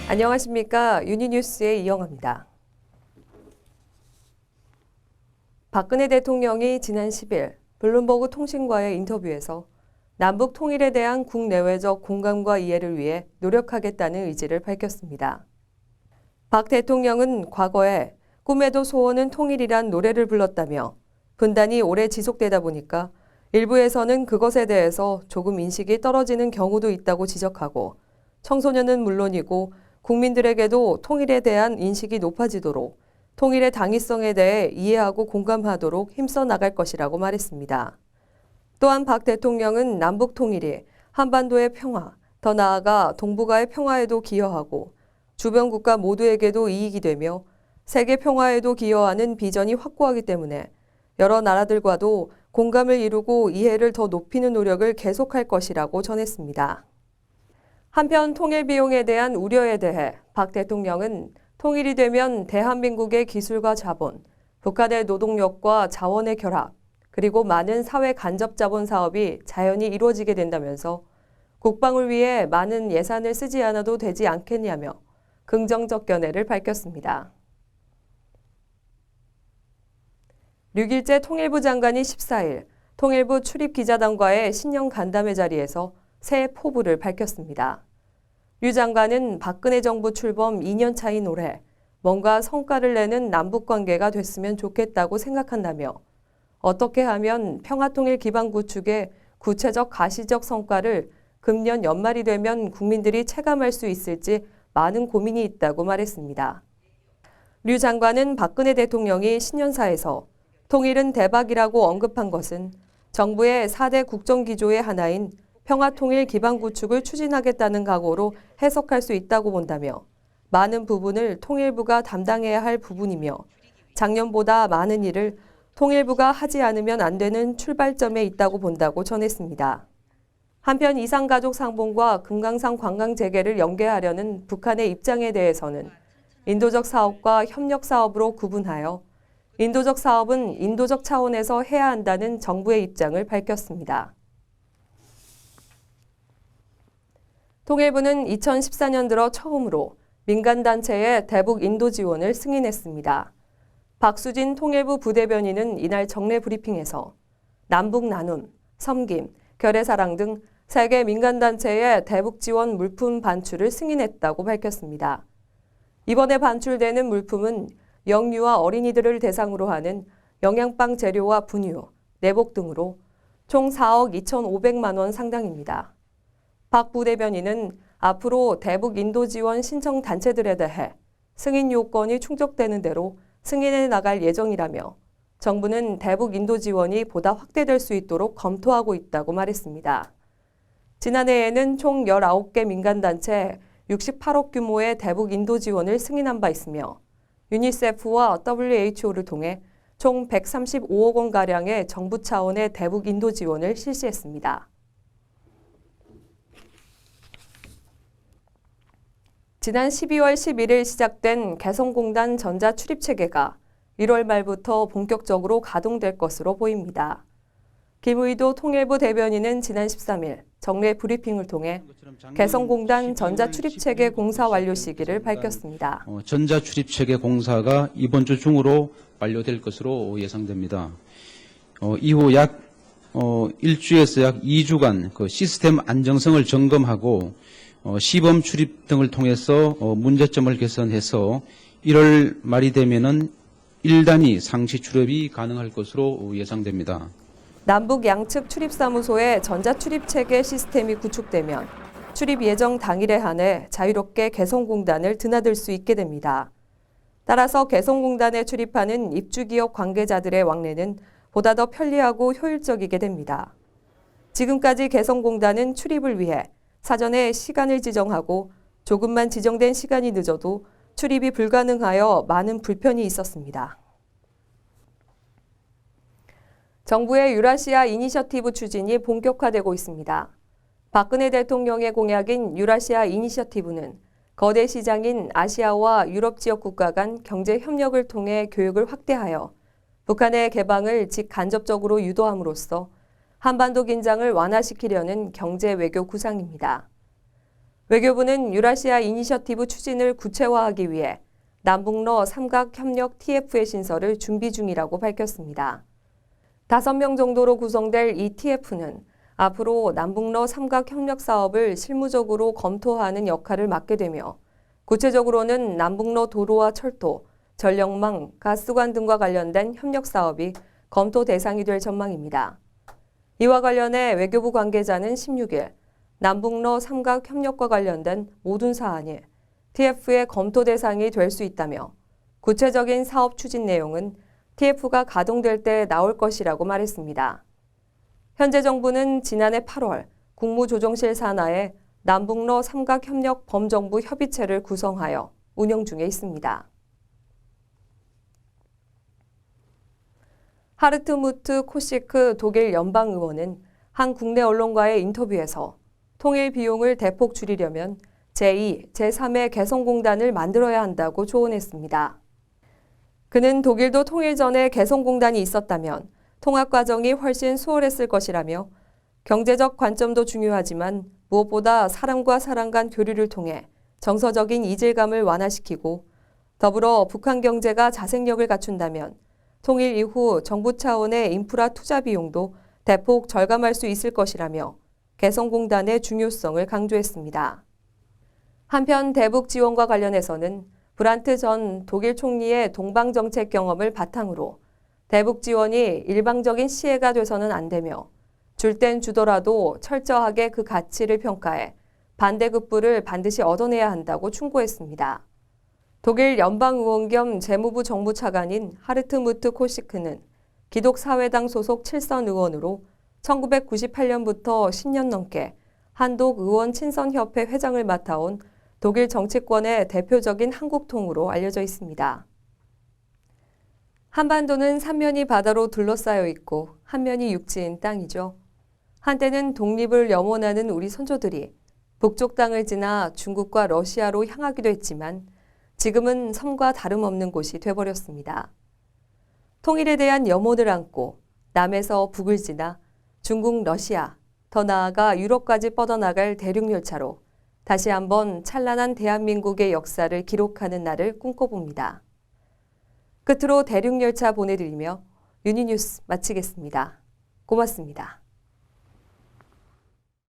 안녕하십니까. 유니뉴스의 이영아입니다. 박근혜 대통령이 지난 10일 블룸버그 통신과의 인터뷰에서 남북 통일에 대한 국내외적 공감과 이해를 위해 노력하겠다는 의지를 밝혔습니다. 박 대통령은 과거에 꿈에도 소원은 통일이란 노래를 불렀다며 분단이 오래 지속되다 보니까 일부에서는 그것에 대해서 조금 인식이 떨어지는 경우도 있다고 지적하고 청소년은 물론이고 국민들에게도 통일에 대한 인식이 높아지도록 통일의 당위성에 대해 이해하고 공감하도록 힘써 나갈 것이라고 말했습니다. 또한 박 대통령은 남북 통일이 한반도의 평화, 더 나아가 동북아의 평화에도 기여하고 주변 국가 모두에게도 이익이 되며 세계 평화에도 기여하는 비전이 확고하기 때문에 여러 나라들과도 공감을 이루고 이해를 더 높이는 노력을 계속할 것이라고 전했습니다. 한편 통일 비용에 대한 우려에 대해 박 대통령은 통일이 되면 대한민국의 기술과 자본, 북한의 노동력과 자원의 결합, 그리고 많은 사회 간접 자본 사업이 자연히 이루어지게 된다면서 국방을 위해 많은 예산을 쓰지 않아도 되지 않겠냐며 긍정적 견해를 밝혔습니다. 6일째 통일부 장관이 14일 통일부 출입기자단과의 신년 간담회 자리에서 새 포부를 밝혔습니다. 류 장관은 박근혜 정부 출범 2년 차인 올해 뭔가 성과를 내는 남북관계가 됐으면 좋겠다고 생각한다며 어떻게 하면 평화통일 기반 구축의 구체적 가시적 성과를 금년 연말이 되면 국민들이 체감할 수 있을지 많은 고민이 있다고 말했습니다. 류 장관은 박근혜 대통령이 신년사에서 통일은 대박이라고 언급한 것은 정부의 4대 국정기조의 하나인 평화통일 기반 구축을 추진하겠다는 각오로 해석할 수 있다고 본다며 많은 부분을 통일부가 담당해야 할 부분이며 작년보다 많은 일을 통일부가 하지 않으면 안 되는 출발점에 있다고 본다고 전했습니다. 한편 이산가족 상봉과 금강산 관광 재개를 연계하려는 북한의 입장에 대해서는 인도적 사업과 협력 사업으로 구분하여 인도적 사업은 인도적 차원에서 해야 한다는 정부의 입장을 밝혔습니다. 통일부는 2014년 들어 처음으로 민간단체의 대북 인도 지원을 승인했습니다. 박수진 통일부 부대변인은 이날 정례 브리핑에서 남북 나눔, 섬김, 결의사랑 등 3개 민간단체의 대북 지원 물품 반출을 승인했다고 밝혔습니다. 이번에 반출되는 물품은 영유아 어린이들을 대상으로 하는 영양빵 재료와 분유, 내복 등으로 총 4억 2,500만 원 상당입니다. 박 부대변인은 앞으로 대북 인도 지원 신청 단체들에 대해 승인 요건이 충족되는 대로 승인해 나갈 예정이라며 정부는 대북 인도 지원이 보다 확대될 수 있도록 검토하고 있다고 말했습니다. 지난해에는 총 19개 민간단체 68억 규모의 대북 인도 지원을 승인한 바 있으며 유니세프와 WHO를 통해 총 135억 원가량의 정부 차원의 대북 인도 지원을 실시했습니다. 지난 12월 11일 시작된 개성공단 전자출입체계가 1월 말부터 본격적으로 가동될 것으로 보입니다. 김의도 통일부 대변인은 지난 13일 정례 브리핑을 통해 개성공단 전자출입체계 공사 완료 시기를 밝혔습니다. 전자출입체계 공사가 이번 주 중으로 완료될 것으로 예상됩니다. 이후 약 1주에서 약 2주간 그 시스템 안정성을 점검하고 시범 출입 등을 통해서 문제점을 개선해서 1월 말이 되면은 1단위 상시 출입이 가능할 것으로 예상됩니다. 남북 양측 출입사무소의 전자출입체계 시스템이 구축되면 출입 예정 당일에 한해 자유롭게 개성공단을 드나들 수 있게 됩니다. 따라서 개성공단에 출입하는 입주기업 관계자들의 왕래는 보다 더 편리하고 효율적이게 됩니다. 지금까지 개성공단은 출입을 위해 사전에 시간을 지정하고 조금만 지정된 시간이 늦어도 출입이 불가능하여 많은 불편이 있었습니다. 정부의 유라시아 이니셔티브 추진이 본격화되고 있습니다. 박근혜 대통령의 공약인 유라시아 이니셔티브는 거대 시장인 아시아와 유럽 지역 국가 간 경제 협력을 통해 교육을 확대하여 북한의 개방을 직간접적으로 유도함으로써 한반도 긴장을 완화시키려는 경제 외교 구상입니다. 외교부는 유라시아 이니셔티브 추진을 구체화하기 위해 남북러 삼각협력 TF의 신설을 준비 중이라고 밝혔습니다. 5명 정도로 구성될 이 TF는 앞으로 남북러 삼각협력 사업을 실무적으로 검토하는 역할을 맡게 되며 구체적으로는 남북러 도로와 철도, 전력망, 가스관 등과 관련된 협력 사업이 검토 대상이 될 전망입니다. 이와 관련해 외교부 관계자는 16일 남북러 삼각협력과 관련된 모든 사안이 TF의 검토 대상이 될 수 있다며 구체적인 사업 추진 내용은 TF가 가동될 때 나올 것이라고 말했습니다. 현재 정부는 지난해 8월 국무조정실 산하에 남북러 삼각협력 범정부 협의체를 구성하여 운영 중에 있습니다. 하르트무트 코시크 독일 연방의원은 한 국내 언론과의 인터뷰에서 통일 비용을 대폭 줄이려면 제2, 제3의 개성공단을 만들어야 한다고 조언했습니다. 그는 독일도 통일 전에 개성공단이 있었다면 통합 과정이 훨씬 수월했을 것이라며 경제적 관점도 중요하지만 무엇보다 사람과 사람 간 교류를 통해 정서적인 이질감을 완화시키고 더불어 북한 경제가 자생력을 갖춘다면 통일 이후 정부 차원의 인프라 투자 비용도 대폭 절감할 수 있을 것이라며 개성공단의 중요성을 강조했습니다. 한편 대북 지원과 관련해서는 브란트 전 독일 총리의 동방정책 경험을 바탕으로 대북 지원이 일방적인 시혜가 돼서는 안 되며 줄 땐 주더라도 철저하게 그 가치를 평가해 반대급부를 반드시 얻어내야 한다고 충고했습니다. 독일 연방의원 겸 재무부 정무차관인 하르트무트 코시크는 기독사회당 소속 7선 의원으로 1998년부터 10년 넘게 한독 의원 친선협회 회장을 맡아온 독일 정치권의 대표적인 한국통으로 알려져 있습니다. 한반도는 3면이 바다로 둘러싸여 있고 한 면이 육지인 땅이죠. 한때는 독립을 염원하는 우리 선조들이 북쪽 땅을 지나 중국과 러시아로 향하기도 했지만 지금은 섬과 다름없는 곳이 돼버렸습니다. 통일에 대한 염원을 안고 남에서 북을 지나 중국, 러시아, 더 나아가 유럽까지 뻗어나갈 대륙열차로 다시 한번 찬란한 대한민국의 역사를 기록하는 날을 꿈꿔봅니다. 끝으로 대륙열차 보내드리며 유니뉴스 마치겠습니다. 고맙습니다.